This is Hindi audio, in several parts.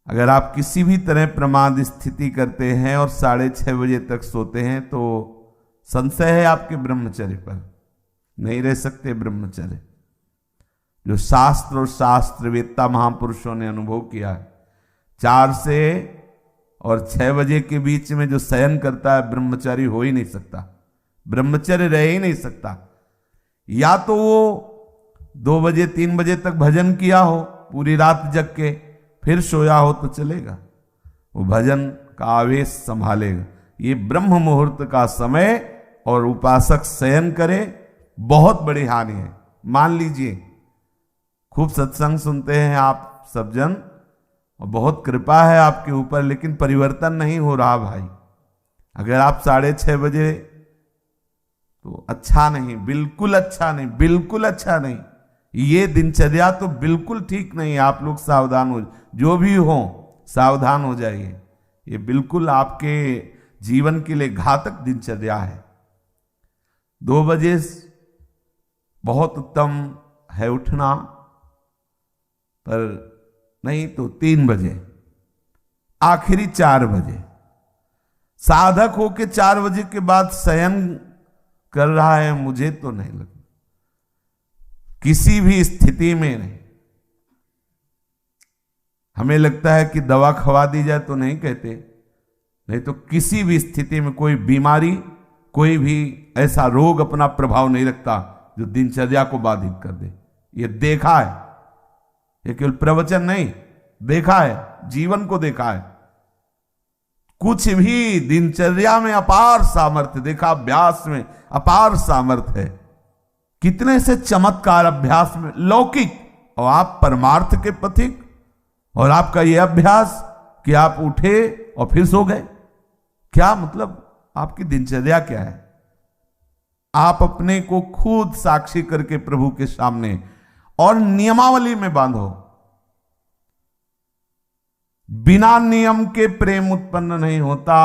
अगर आप किसी भी तरह प्रमाद स्थिति करते हैं और 6:30 बजे तक सोते हैं तो संशय है आपके ब्रह्मचर्य पर, नहीं रह सकते ब्रह्मचर्य। जो शास्त्र और शास्त्रवेत्ता महापुरुषों ने अनुभव किया है, 4 से और 6 बजे के बीच में जो शयन करता है ब्रह्मचारी हो ही नहीं सकता, ब्रह्मचर्य रह ही नहीं सकता। या तो वो 2 बजे 3 बजे तक भजन किया हो, पूरी रात जग के फिर सोया हो तो चलेगा, वो भजन का आवेश संभालेगा। ये ब्रह्म मुहूर्त का समय और उपासक शयन करे, बहुत बड़ी हानि है। मान लीजिए खूब सत्संग सुनते हैं आप सब जन और बहुत कृपा है आपके ऊपर, लेकिन परिवर्तन नहीं हो रहा भाई। अगर आप 6:30 बजे, तो अच्छा नहीं, बिल्कुल अच्छा नहीं, बिल्कुल अच्छा नहीं। ये दिनचर्या तो बिल्कुल ठीक नहीं। आप लोग सावधान हो, जो भी हो सावधान हो जाइए। ये बिल्कुल आपके जीवन के लिए घातक दिनचर्या है। 2 बजे बहुत उत्तम है उठना, पर नहीं तो 3 बजे, आखिरी 4 बजे। साधक होके 4 बजे के बाद शयन कर रहा है, मुझे तो नहीं लगता, किसी भी स्थिति में नहीं। हमें लगता है कि दवा खवा दी जाए तो नहीं कहते, नहीं तो किसी भी स्थिति में कोई बीमारी, कोई भी ऐसा रोग अपना प्रभाव नहीं रखता जो दिनचर्या को बाधित कर दे। ये देखा है, ये केवल प्रवचन नहीं, देखा है, जीवन को देखा है। कुछ भी दिनचर्या में अपार सामर्थ्य देखा, अभ्यास में अपार सामर्थ्य है। कितने से चमत्कार अभ्यास में लौकिक, और आप परमार्थ के पथिक, और आपका यह अभ्यास कि आप उठे और फिर सो गए। क्या मतलब, आपकी दिनचर्या क्या है? आप अपने को खुद साक्षी करके प्रभु के सामने और नियमावली में बांधो। बिना नियम के प्रेम उत्पन्न नहीं होता।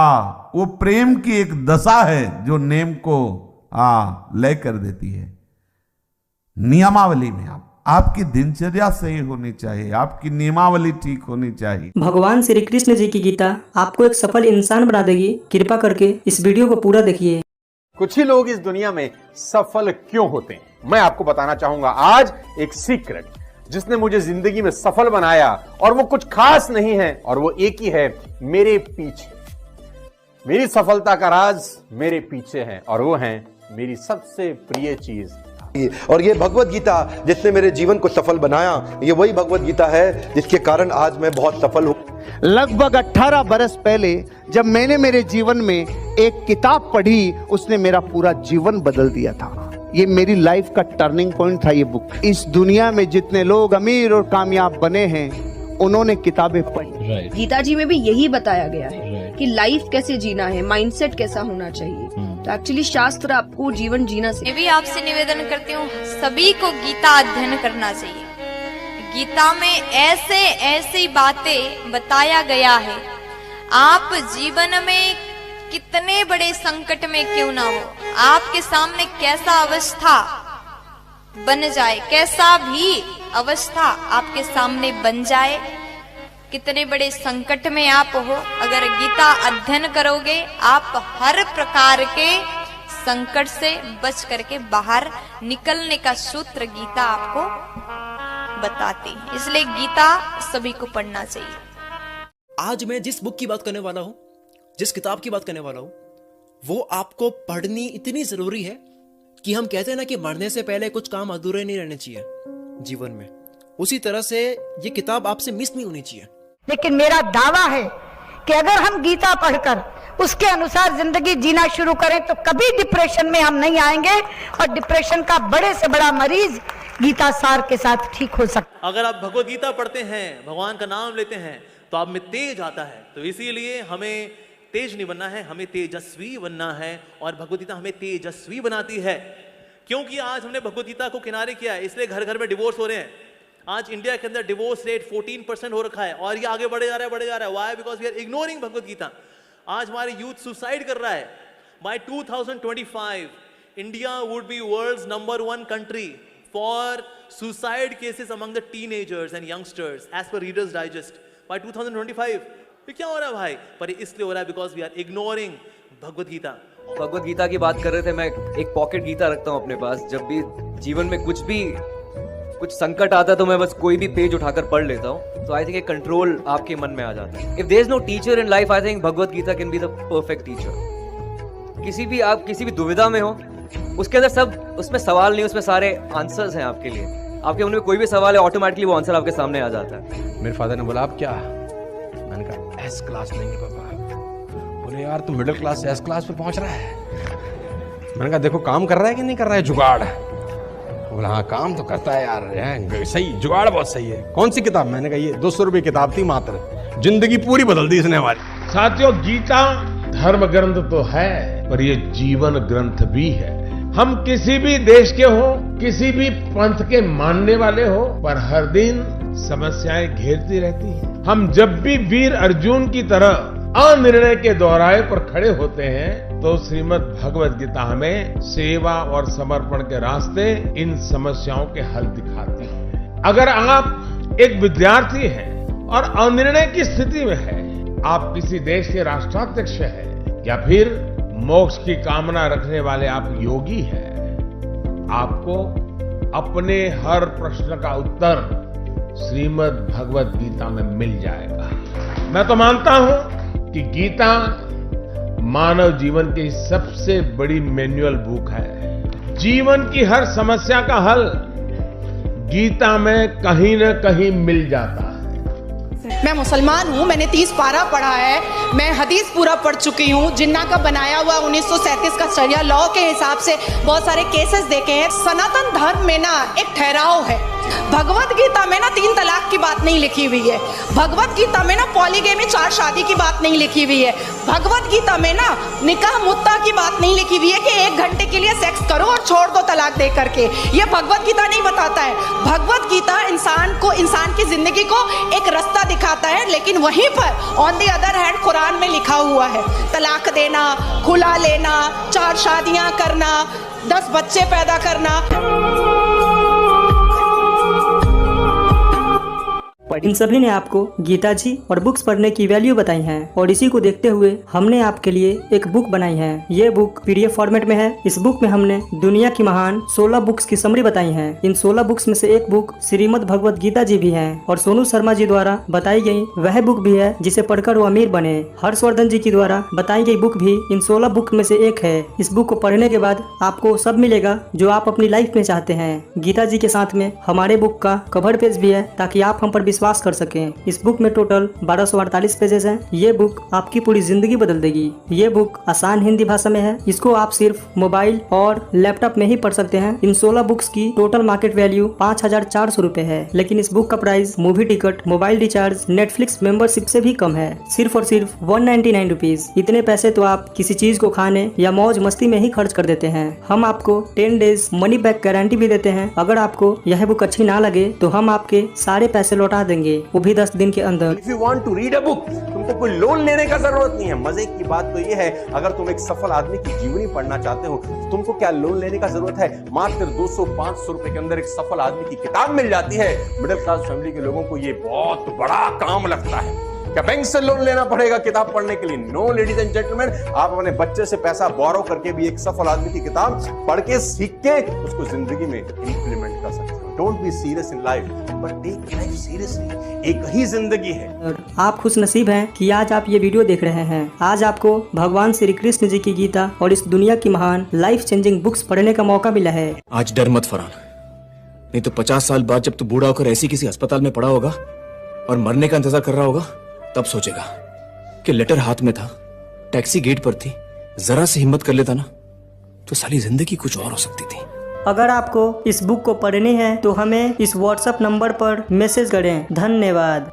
वो प्रेम की एक दशा है जो नेम को लय कर देती है। नियमावली में आपकी दिनचर्या सही होनी चाहिए, आपकी नियमावली ठीक होनी चाहिए। भगवान श्री कृष्ण जी की गीता आपको एक सफल इंसान बना देगी। कृपा करके इस वीडियो को पूरा देखिए। कुछ ही लोग इस दुनिया में सफल क्यों होते हैं, मैं आपको बताना चाहूंगा आज एक सीक्रेट, जिसने मुझे जिंदगी में सफल बनाया। और वो कुछ खास नहीं है, और वो एक ही है, मेरे पीछे। मेरी सफलता का राज मेरे पीछे है, और वो है मेरी सबसे प्रिय चीज। और ये भगवत गीता जिसने मेरे जीवन को सफल बनाया, ये वही भगवत गीता है जिसके कारण आज मैं बहुत सफल हूँ। लगभग 18 बरस पहले जब मैंने मेरे जीवन में एक किताब पढ़ी, उसने मेरा पूरा जीवन बदल दिया था। ये मेरी लाइफ का टर्निंग पॉइंट था ये बुक। इस दुनिया में जितने लोग अमीर और कामयाब बने हैं, उन्होंने किताबें पढ़ी। गीता जी में भी यही बताया गया है कि लाइफ कैसे जीना है, माइंडसेट कैसा होना चाहिए। तो एक्चुअली शास्त्र आपको जीवन जीना से। मैं भी आपसे निवेदन करती हूँ, सभी को गीता अध्ययन करना चाहिए। गीता में ऐसे ऐसी बातें बताया गया है, आप जीवन में कितने बड़े संकट में क्यों ना हो, आपके सामने कैसा अवस्था बन जाए, कैसा भी अवस्था आपके सामने बन जाए, कितने बड़े संकट में आप हो, अगर गीता अध्ययन करोगे आप हर प्रकार के संकट से बच करके बाहर निकलने का सूत्र गीता आपको बताती है। इसलिए गीता सभी को पढ़ना चाहिए। आज मैं जिस बुक की बात करने वाला हूं, जिस किताब की बात करने वाला हूं, वो आपको पढ़नी इतनी जरूरी है कि हम कहते हैं ना कि मरने से पहले कुछ काम अधूरे नहीं रहने चाहिए जीवन में। उसी तरह से ये किताब आपसे मिस नहीं होनी चाहिए। लेकिन मेरा दावा है कि अगर हम गीता पढ़कर उसके अनुसार जिंदगी जीना शुरू करें तो कभी डिप्रेशन में हम नहीं आएंगे, और डिप्रेशन का बड़े से बड़ा मरीज गीता सार के साथ ठीक हो सकता। अगर आप भगवत गीता पढ़ते हैं, भगवान का नाम लेते हैं, तो आप में तेज आता है। तो इसीलिए हमें तेज नहीं बनना है, हमें तेजस्वी बनना है, और भगवत गीता हमें तेजस्वी बनाती है। क्योंकि आज हमने भगवत गीता को किनारे किया है, इसलिए घर घर में डिवोर्स हो रहे हैं। आज इंडिया के अंदर डिवोर्स रेट 14% हो रखा है, और ये आगे बढ़े जा रहा है, बढ़े जा रहा है। Why? Because we are ignoring Bhagavad Gita. आज हमारे यूथ सुसाइड कर रहा है। By 2025 India would be world's number 1 country for suicide cases among the teenagers and youngsters as per Reader's Digest. By 2025। ये क्या हो रहा है भाई? पर ये इसलिए हो रहा है because we are ignoring Bhagavad Gita. Bhagavad Gita की बात कर रहे थे, मैं एक पॉकेट गीता रखता हूँ अपने पास। जब भी जीवन में कुछ संकट आता है तो मैं बस कोई भी पेज उठाकर पढ़ लेता हूँ। तो आई थिंक एक कंट्रोल आपके मन में आ जाता है। If there is no teacher in life, I think Bhagavad Gita can be the perfect teacher. आप किसी भी दुविधा में हो, उसके अंदर सब, उसमें सवाल नहीं, उसमें सारे आंसर्स हैं आपके लिए। आपके मन में कोई भी सवाल है, ऑटोमेटिकली वो आंसर आपके सामने आ जाता है। मेरे फादर ने बोला आप क्या? मैंने कहा एस क्लास लेंगे पापा। बोले यार तू मिडिल क्लास से एस क्लास पे पहुंच रहा है। मैंने कहा देखो काम कर रहा है कि नहीं कर रहा है जुगाड़। बोला हाँ काम तो करता है यार, सही जुगाड़ बहुत सही है। कौन सी किताब? मैंने कहा ये 200 रुपये किताब थी मात्र, जिंदगी पूरी बदल दी इसने हमारी। साथियों, गीता धर्म ग्रंथ तो है पर ये जीवन ग्रंथ भी है। हम किसी भी देश के हो, किसी भी पंथ के मानने वाले हो, पर हर दिन समस्याएं घेरती रहती हैं। हम जब भी वीर अर्जुन की तरह अनिर्णय के दोहराए पर खड़े होते हैं तो श्रीमद् भगवद गीता हमें सेवा और समर्पण के रास्ते इन समस्याओं के हल दिखाती है। अगर आप एक विद्यार्थी हैं और अनिर्णय की स्थिति में है, आप किसी देश के राष्ट्राध्यक्ष हैं या फिर मोक्ष की कामना रखने वाले आप योगी हैं, आपको अपने हर प्रश्न का उत्तर श्रीमद् भगवद गीता में मिल जाएगा। मैं तो मानता हूं कि गीता मानव जीवन की सबसे बड़ी मैनुअल बुक है। जीवन की हर समस्या का हल गीता में कहीं न कहीं मिल जाता है। मैं मुसलमान हूँ, मैंने 30 पारा पढ़ा है, मैं हदीस पूरा पढ़ चुकी हूँ। जिन्ना का बनाया हुआ 1937 का शरिया लॉ के हिसाब से बहुत सारे केसेस देखे हैं। सनातन धर्म में ना एक ठहराव है। भगवत गीता में ना 3 तलाक की बात नहीं लिखी हुई है। भगवत गीता में ना पॉलीगेमी 4 शादी की बात नहीं लिखी हुई है। भगवत गीता में ना निकाह मुत्ता की बात नहीं लिखी हुई है कि 1 घंटे के लिए सेक्स करो और छोड़ दो तलाक दे करके। ये भगवत गीता नहीं बताता है। भगवत गीता इंसान की जिंदगी को एक रास्ता दिखाता है, लेकिन वहीं पर on the other hand Quran में लिखा हुआ है तलाक देना, खुला लेना, 4 शादियां करना, 10 बच्चे पैदा करना। इन सभी ने आपको गीता जी और बुक्स पढ़ने की वैल्यू बताई है और इसी को देखते हुए हमने आपके लिए एक बुक बनाई है। ये बुक पीडीएफ फॉर्मेट में है। इस बुक में हमने दुनिया की महान 16 बुक्स की समरी बताई है। इन 16 बुक्स में से एक बुक श्रीमद् भगवत गीता जी भी है और सोनू शर्मा जी द्वारा बताई गई वह बुक भी है जिसे पढ़कर वो अमीर बने। हर्षवर्धन जी की द्वारा बताई गई बुक भी इन 16 बुक में से एक है। इस बुक को पढ़ने के बाद आपको सब मिलेगा जो आप अपनी लाइफ में चाहते हैं। गीता जी के साथ में हमारे बुक का कवर पेज भी है ताकि आप हम पर विश्वास कर सकें। इस बुक में टोटल 1248 पेजेस हैं। ये बुक आपकी पूरी जिंदगी बदल देगी। ये बुक आसान हिंदी भाषा में है। इसको आप सिर्फ मोबाइल और लैपटॉप में ही पढ़ सकते हैं। इन 16 बुक्स की टोटल मार्केट वैल्यू 5400 रुपए है, लेकिन इस बुक का price movie ticket, mobile recharge, Netflix membership से भी कम है। सिर्फ और सिर्फ 199 रुपीज। इतने पैसे तो आप किसी चीज को खाने या मौज मस्ती में ही खर्च कर देते हैं। हम आपको 10 डेज मनी बैक गारंटी भी देते हैं। अगर आपको यह बुक अच्छी ना लगे तो हम आपके सारे पैसे लौटा देंगे, वो भी 10 दिन के अंदर। If you want to read a book, तुमको कोई लोन लेने का जरूरत नहीं है। मजे की बात तो ये है, अगर तुम एक सफल आदमी की जीवनी पढ़ना चाहते हो तो तुमको क्या लोन लेने का जरूरत है। मात्र 200-500 रुपए के अंदर एक सफल आदमी की किताब मिल जाती है। मिडिल क्लास फैमिली के लोगों को ये बहुत बड़ा काम लगता है। क्या बैंक से लोन लेना पड़ेगा किताब पढ़ने के लिए? नो लेडीज एंड जेंटलमैन, आप अपने बच्चे से पैसा बोरो करके भी एक सफल आदमी की किताब पढ़ के सीख के उसको जिंदगी में इंप्लीमेंट कर सकते हो। Don't be serious in life but take life seriously. एक ही जिंदगी है। और आप खुश नसीब हैं कि आज आप ये वीडियो देख रहे हैं। आज आपको भगवान श्री कृष्ण जी की गीता और इस दुनिया की महान लाइफ चेंजिंग बुक्स पढ़ने का मौका मिला है। आज डर मत फरहान, नहीं तो 50 साल बाद जब तू बूढ़ा होकर ऐसी किसी अस्पताल में पड़ा होगा और मरने का इंतजार कर रहा होगा, तब सोचेगा कि लेटर हाथ में था, टैक्सी गेट पर थी, जरा से हिम्मत कर लेता ना तो साली जिंदगी कुछ और हो सकती थी। अगर आपको इस बुक को पढ़नी है तो हमें इस व्हाट्सएप नंबर पर मैसेज करें। धन्यवाद।